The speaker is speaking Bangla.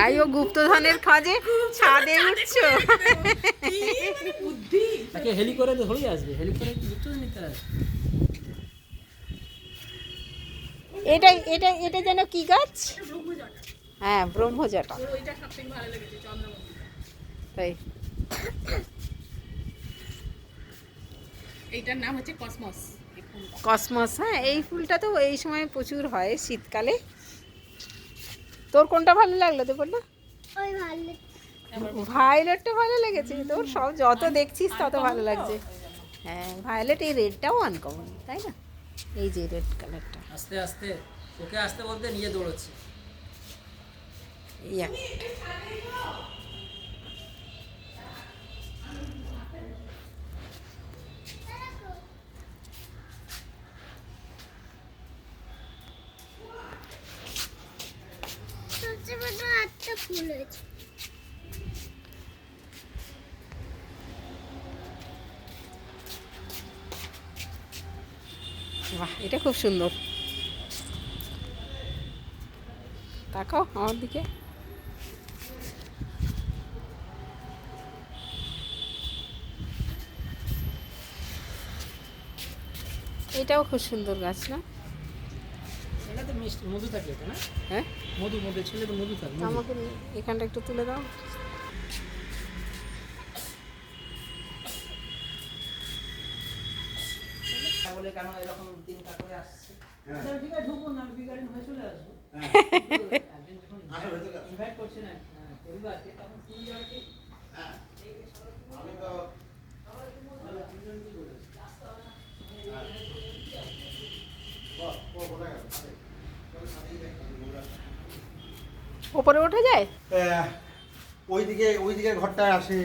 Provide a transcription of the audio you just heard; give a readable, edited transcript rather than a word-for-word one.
আই ও গুপ্তধনের খোঁজে ছাদে উঠছো। তাকে হেলি করে ধরেই আসবে, হেলি করে গুপ্তধন নিতে আসবে। এটা এটা এটা যেন কি গাছ? হ্যাঁ, ব্রহ্মজটা। তাই এইটার নাম হচ্ছে কসমস। কসমস। হ্যাঁ, এই ফুলটা তো এই সময় প্রচুর হয় শীতকালে। তোর কোনটা ভালো লাগলো দেবর না? ভায়োলেটটা ভালো লেগেছে তোর? সব যত দেখছিস তত ভালো লাগছে। হ্যাঁ, ভায়োলেট। এই রেডটাও আনকমন, তাই না? এই যে রেড কালারটা, আস্তে আস্তে ওকে আসতে বলতে নিয়ে দৌড়চ্ছে। ইয়া ফুল হয়েছে। বাহ, এটা খুব সুন্দর। তাকাও আমার দিকে। এটাও খুব সুন্দর গাছ না? এটাতে মিষ্টি মধু থাকে, এটা না? হ্যাঁ, মধু মধু ছেলে তো মধু থাকে। আমাকে এখানটা একটু তুলে দাও। বলে কেন এরকম তিনটা করে আসছে? ঠিক আছে, ঢুকুন, আমি বিগাড়ি হয়ে চলে আসবো। ইনভাইট করছে না পরিবারকে, তখন তুমি যাবে কি? আমি তো ওপরে ওঠা যায়? ওইদিকে ঘরটায় আসে।